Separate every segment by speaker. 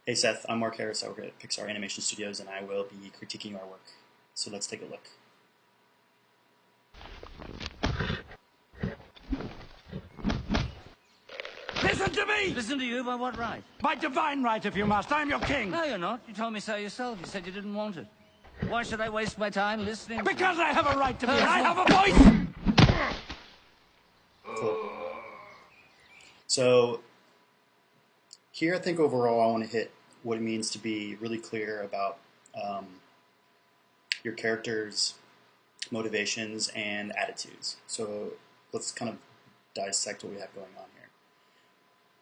Speaker 1: Hey Seth, I'm Mark Harris. I work at Pixar Animation Studios and I will be critiquing our work. So let's take a look.
Speaker 2: Listen to me!
Speaker 3: Listen to you? By what right?
Speaker 2: By divine right, if you must. I'm your king.
Speaker 3: No, you're not. You told me so yourself. You said you didn't want it. Why should I waste my time listening?
Speaker 2: Because I have a right to be. I have a voice!
Speaker 1: Cool. So here I think overall I want to hit what it means to be really clear about your character's motivations and attitudes. So let's kind of dissect what we have going on here.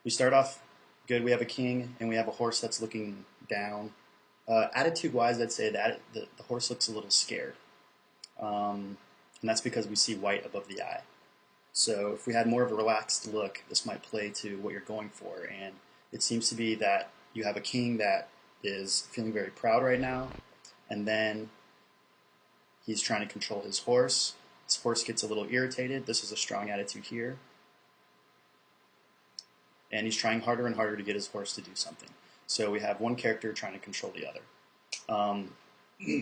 Speaker 1: We start off good. We have a king and we have a horse that's looking down. Attitude-wise, I'd say that the horse looks a little scared. And that's because we see white above the eye. So if we had more of a relaxed look, this might play to what you're going for. And it seems to be that you have a king that is feeling very proud right now, and then he's trying to control his horse. His horse gets a little irritated. This is a strong attitude here. And he's trying harder and harder to get his horse to do something. So we have one character trying to control the other.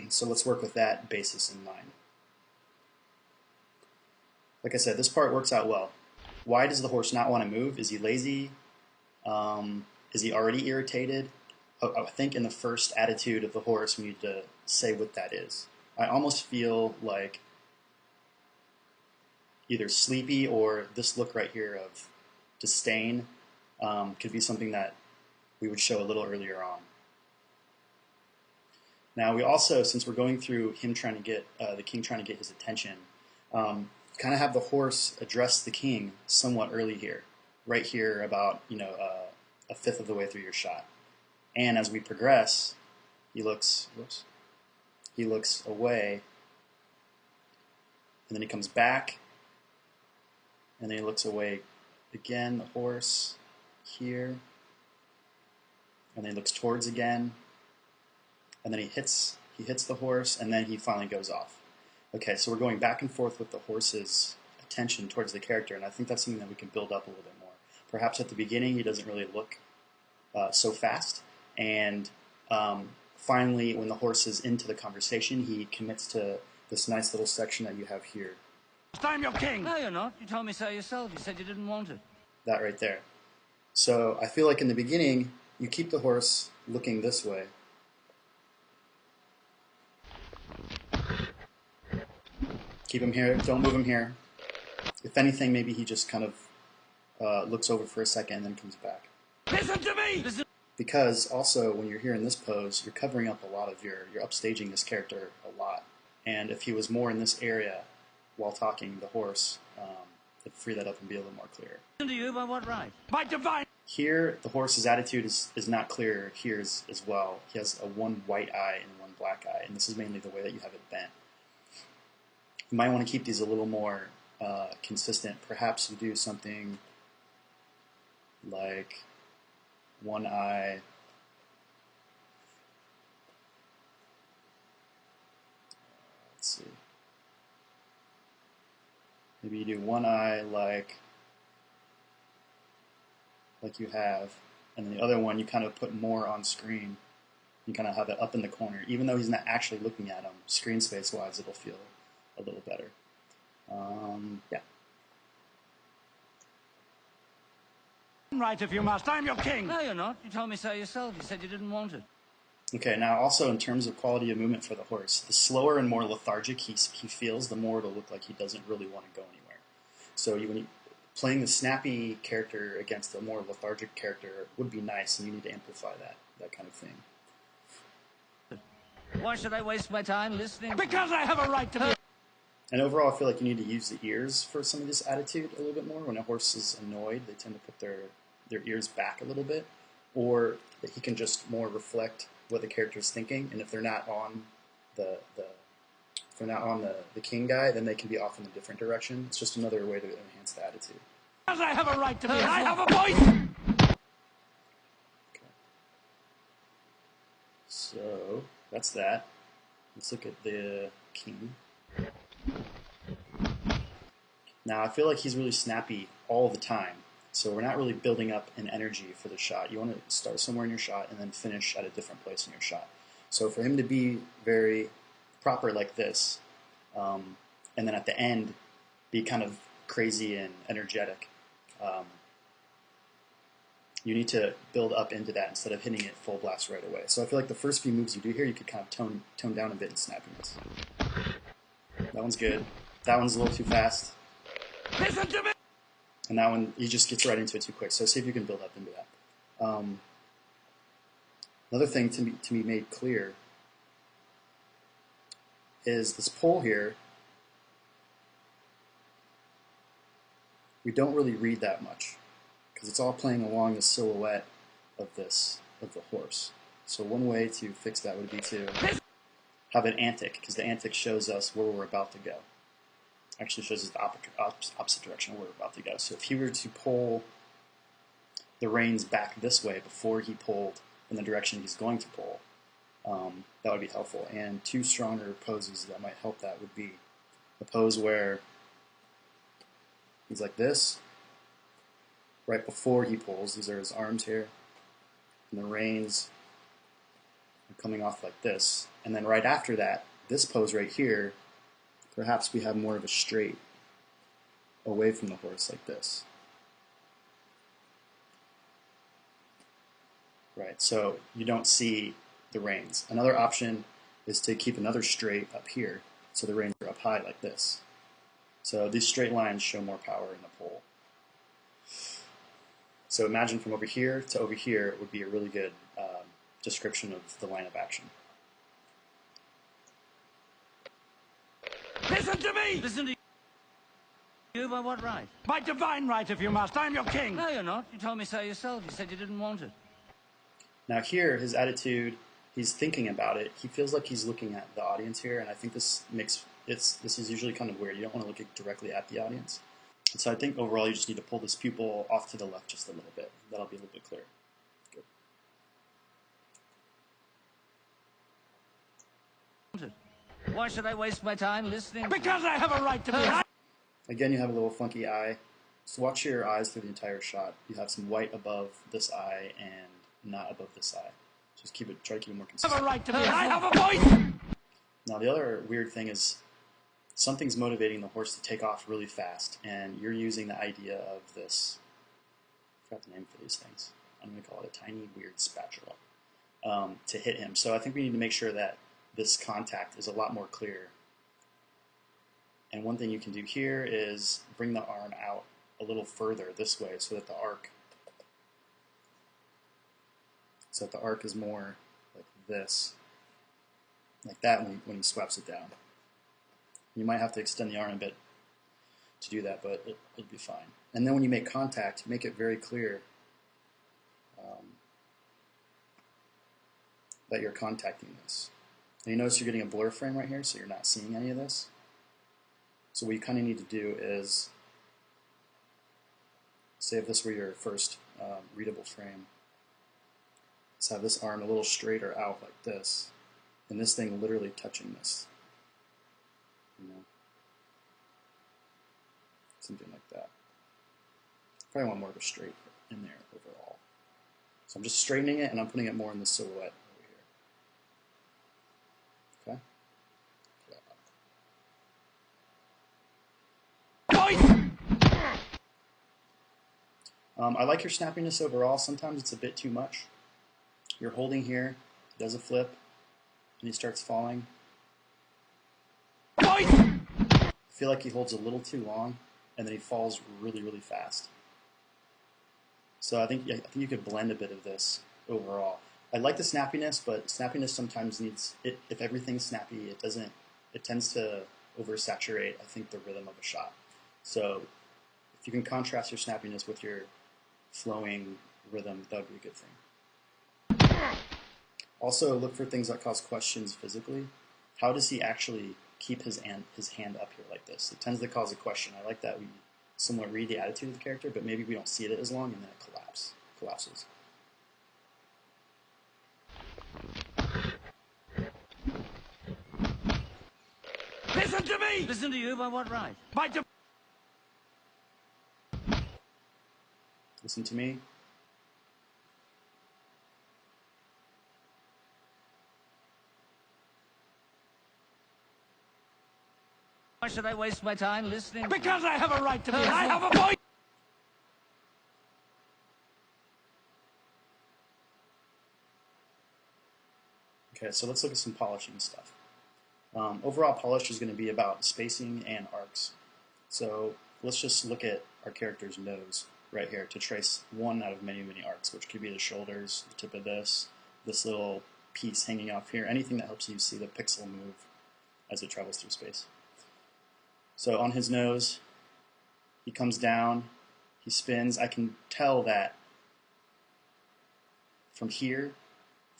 Speaker 1: So let's work with that basis in mind. Like I said, this part works out well. Why does the horse not want to move? Is he lazy? Is he already irritated? I think in the first attitude of the horse, we need to say what that is. I almost feel like either sleepy or this look right here of disdain could be something that we would show a little earlier on. Now we also, since we're going through him trying to get, the king trying to get his attention, kind of have the horse address the king somewhat early here. Right here about, a fifth of the way through your shot. And as we progress, he looks away, and then he comes back, and then he looks away again, the horse, here, and then he looks towards again, and then he hits the horse, and then he finally goes off. Okay, so we're going back and forth with the horse's attention towards the character, and I think that's something that we can build up a little bit more. Perhaps at the beginning he doesn't really look so fast, and finally when the horse is into the conversation, he commits to this nice little section that you have here.
Speaker 2: I'm your king.
Speaker 3: No, you're not. You told me so yourself. You said you didn't want it.
Speaker 1: That right there. So I feel like in the beginning, you keep the horse looking this way. Keep him here. Don't move him here. If anything, maybe he just kind of looks over for a second and then comes back.
Speaker 2: Listen to me!
Speaker 1: Because also, when you're here in this pose, you're covering up a lot of you're upstaging this character a lot. And if he was more in this area while talking, the horse, it'd free that up and be a little more clear.
Speaker 3: Listen to you? By what right?
Speaker 2: By divine...
Speaker 1: Here, the horse's attitude is not clear here as well. He has a one white eye and one black eye, and this is mainly the way that you have it bent. You might want to keep these a little more consistent. Perhaps you do something like one eye, let's see, maybe you do one eye like you have, and then the other one you kind of put more on screen. You kind of have it up in the corner. Even though he's not actually looking at him, screen space wise it'll feel a little better. Yeah.
Speaker 2: Right, if you must. I'm your king.
Speaker 3: No, you're not. You told me so yourself. You said you didn't want it.
Speaker 1: Okay, now also in terms of quality of movement for the horse, the slower and more lethargic he feels, the more it'll look like he doesn't really want to go anywhere. So when you playing the snappy character against a more lethargic character would be nice, and you need to amplify that kind of thing.
Speaker 3: Why should I waste my time listening?
Speaker 2: Because I have a right to be...
Speaker 1: And overall, I feel like you need to use the ears for some of this attitude a little bit more. When a horse is annoyed, they tend to put their ears back a little bit, or that he can just more reflect what the character is thinking. And if they're not on the king guy, then they can be off in a different direction. It's just another way to enhance the attitude.
Speaker 2: Because I have a right to be. I have a voice!
Speaker 1: Okay. So that's that. Let's look at the king. Now I feel like he's really snappy all the time. So we're not really building up an energy for the shot. You want to start somewhere in your shot and then finish at a different place in your shot. So for him to be very proper like this, and then at the end be kind of crazy and energetic, you need to build up into that instead of hitting it full blast right away. So I feel like the first few moves you do here, you could kind of tone down a bit in snappiness. That one's good. That one's a little too fast.
Speaker 2: Listen to me!
Speaker 1: And that one, he just gets right into it too quick. So see if you can build up into that. Another thing to be made clear is this pole here, we don't really read that much because it's all playing along the silhouette of the horse. So one way to fix that would be to have an antic, because the antic shows us where we're about to go. Actually shows us the opposite direction where we're about to go. So if he were to pull the reins back this way before he pulled in the direction he's going to pull, that would be helpful. And two stronger poses that might help that would be a pose where he's like this, right before he pulls. These are his arms here, and the reins are coming off like this. And then right after that, this pose right here, perhaps we have more of a straight away from the horse like this. Right, so you don't see the reins. Another option is to keep another straight up here, so the reins are up high like this. So these straight lines show more power in the pole. So imagine from over here to over here would be a really good description of the line of action.
Speaker 2: Listen to me!
Speaker 3: Listen to you by what right?
Speaker 2: By divine right, if you must. I'm your king.
Speaker 3: No, you're not. You told me so yourself. You said you didn't want it.
Speaker 1: Now here, his attitude, he's thinking about it. He feels like he's looking at the audience here, and I think this is usually kind of weird. You don't want to look directly at the audience. And so I think overall you just need to pull this pupil off to the left just a little bit. That'll be a little bit clearer. Good.
Speaker 3: Why should I waste my time listening?
Speaker 2: Because I have a right to be.
Speaker 1: Again, you have a little funky eye. So watch your eyes through the entire shot. You have some white above this eye and not above this eye. Just try to keep it more consistent.
Speaker 2: I have a right to be. I have a voice!
Speaker 1: Now the other weird thing is something's motivating the horse to take off really fast, and you're using the idea of this, I forgot the name for these things. I'm going to call it a tiny weird spatula, to hit him. So I think we need to make sure that this contact is a lot more clear. And one thing you can do here is bring the arm out a little further this way so that the arc is more like this, like that when he swaps it down. You might have to extend the arm a bit to do that, but it'll be fine. And then when you make contact, make it very clear that you're contacting this. And you notice you're getting a blur frame right here, so you're not seeing any of this. So what you kind of need to do is, say if this were your first readable frame, let's have this arm a little straighter out like this, and this thing literally touching this. You know, something like that. Probably want more of a straight in there overall. So I'm just straightening it, and I'm putting it more in the silhouette over here. Okay?
Speaker 2: Voice!
Speaker 1: I like your snappiness overall. Sometimes it's a bit too much. You're holding here, he does a flip, and he starts falling.
Speaker 2: Voice!
Speaker 1: I feel like he holds a little too long, and then he falls really, really fast. So I think you could blend a bit of this overall. I like the snappiness, but snappiness sometimes needs, if everything's snappy, it tends to oversaturate, I think, the rhythm of a shot. So if you can contrast your snappiness with your flowing rhythm, that would be a good thing. Also, look for things that cause questions physically. How does he actually keep his hand up here like this? It tends to cause a question. I like that we somewhat read the attitude of the character, but maybe we don't see it as long, and then it collapses.
Speaker 2: Listen to me!
Speaker 3: Listen to you by what right?
Speaker 2: By
Speaker 1: Listen to me.
Speaker 3: Why should I waste my time listening?
Speaker 2: Because I have a right to be. I have a voice.
Speaker 1: Okay, so let's look at some polishing stuff. Overall polish is going to be about spacing and arcs. So let's just look at our character's nose right here to trace one out of many, many arcs, which could be the shoulders, the tip of this little piece hanging off here, anything that helps you see the pixel move as it travels through space. So on his nose, he comes down, he spins. I can tell that from here,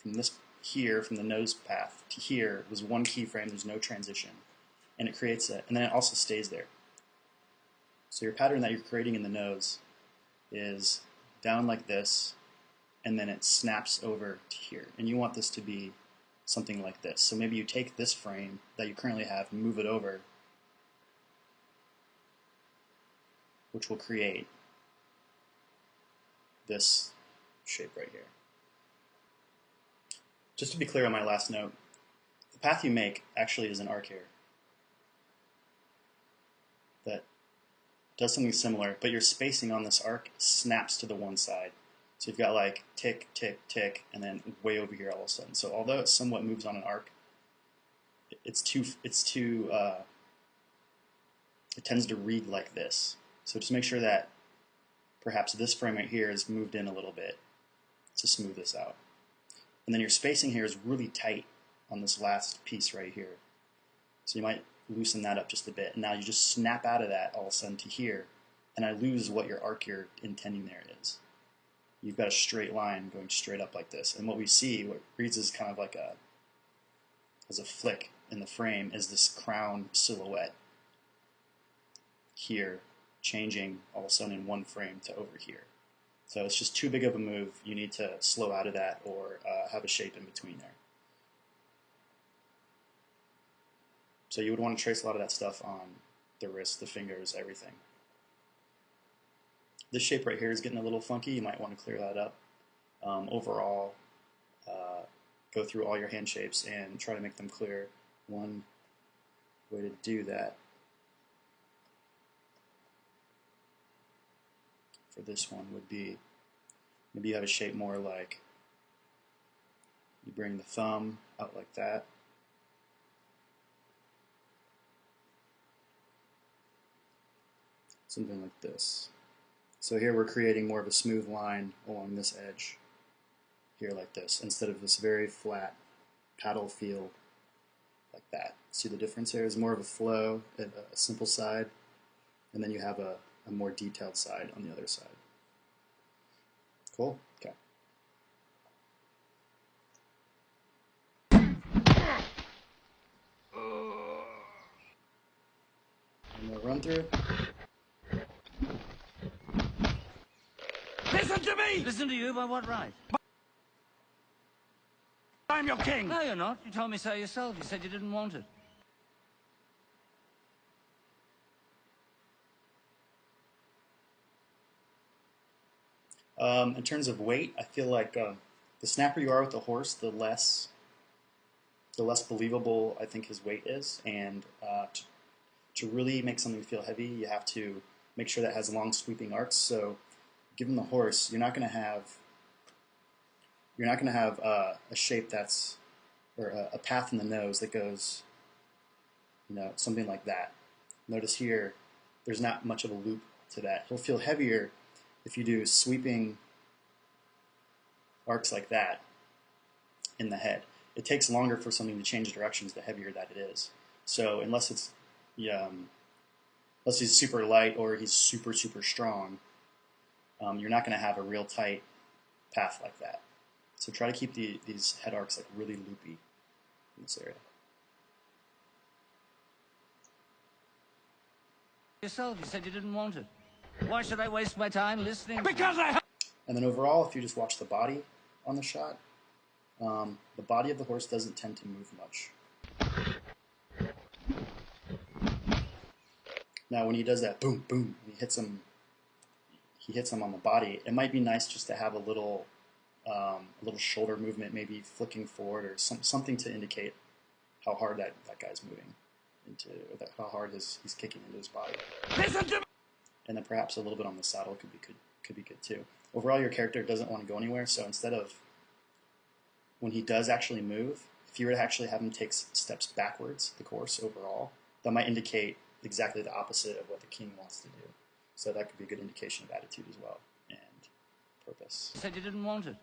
Speaker 1: from the nose path to here was one keyframe, there's no transition. And it creates it, and then it also stays there. So your pattern that you're creating in the nose is down like this, and then it snaps over to here. And you want this to be something like this. So maybe you take this frame that you currently have and move it over, which will create this shape right here. Just to be clear on my last note, the path you make actually is an arc here that does something similar, but your spacing on this arc snaps to the one side. So you've got like tick, tick, tick, and then way over here all of a sudden. So although it somewhat moves on an arc, it tends to read like this. So just make sure that perhaps this frame right here is moved in a little bit to smooth this out. And then your spacing here is really tight on this last piece right here. So you might loosen that up just a bit. And now you just snap out of that all of a sudden to here, and I lose what your arc you're intending there is. You've got a straight line going straight up like this. And what we see, what reads as kind of like as a flick in the frame, is this crown silhouette here changing all of a sudden in one frame to over here. So it's just too big of a move. You need to slow out of that or have a shape in between there. So you would want to trace a lot of that stuff on the wrists, the fingers, everything. This shape right here is getting a little funky. You might want to clear that up. Overall, go through all your hand shapes and try to make them clear. One way to do that for this one would be, maybe you have a shape more like, you bring the thumb out like that. Something like this. So here we're creating more of a smooth line along this edge, here like this, instead of this very flat paddle feel like that. See the difference here? Is more of a flow, a simple side, and then you have a more detailed side on the other side. Cool? Okay. One more run through.
Speaker 2: Listen to me!
Speaker 3: Listen to you by what right?
Speaker 2: I'm your king!
Speaker 3: No, you're not. You told me so yourself. You said you didn't want it.
Speaker 1: In terms of weight, I feel like the snapper you are with the horse, the less believable I think his weight is. And to really make something feel heavy, you have to make sure that it has long sweeping arcs. So given the horse, you're not going to have a shape that's, or a path in the nose that goes, something like that. Notice here, there's not much of a loop to that. He'll feel heavier if you do sweeping arcs like that in the head. It takes longer for something to change directions the heavier that it is. So unless it's, unless he's super light or he's super, super strong, you're not going to have a real tight path like that. So try to keep these head arcs like really loopy in this area.
Speaker 3: Yourself, you said you didn't want it. Why should I waste my time listening?
Speaker 2: Because I have...
Speaker 1: And then overall, if you just watch the body on the shot, the body of the horse doesn't tend to move much. Now when he does that boom, boom, and he hits him, he hits him on the body, it might be nice just to have a little shoulder movement, maybe flicking forward or something to indicate how hard that guy's moving into, or how hard he's kicking into his body.
Speaker 2: Listen to me.
Speaker 1: And then perhaps a little bit on the saddle could be good too. Overall, your character doesn't want to go anywhere, so instead of when he does actually move, if you were to actually have him take steps backwards the course overall, that might indicate exactly the opposite of what the king wants to do. So that could be a good indication of attitude as well and purpose.
Speaker 3: You said you didn't want it.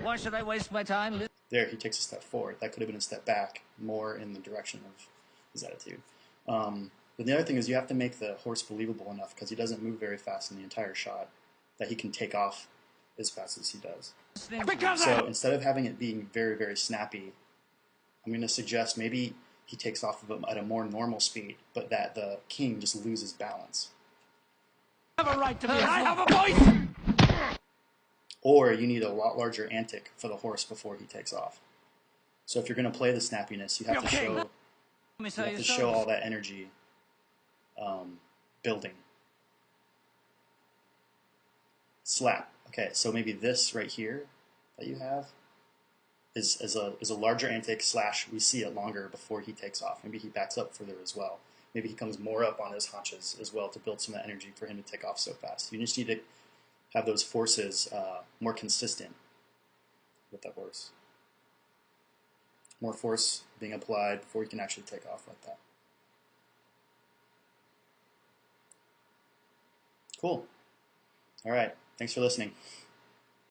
Speaker 3: Why should I waste my time?
Speaker 1: There, he takes a step forward. That could have been a step back, more in the direction of his attitude. But the other thing is you have to make the horse believable enough, because he doesn't move very fast in the entire shot, that he can take off as fast as he does. So instead of having it being very, very snappy, I'm going to suggest maybe he takes off at a more normal speed, but that the king just loses balance.
Speaker 2: I have a right to be. I have a voice.
Speaker 1: Or you need a lot larger antic for the horse before he takes off. So if you're going to play the snappiness, you have to show all that energy building. Slap. Okay, so maybe this right here that you have is a larger antic / we see it longer before he takes off. Maybe he backs up further as well. Maybe he comes more up on his haunches as well to build some of that energy for him to take off so fast. You just need to have those forces more consistent with the horse. More force being applied before he can actually take off like that. Cool. All right. Thanks for listening.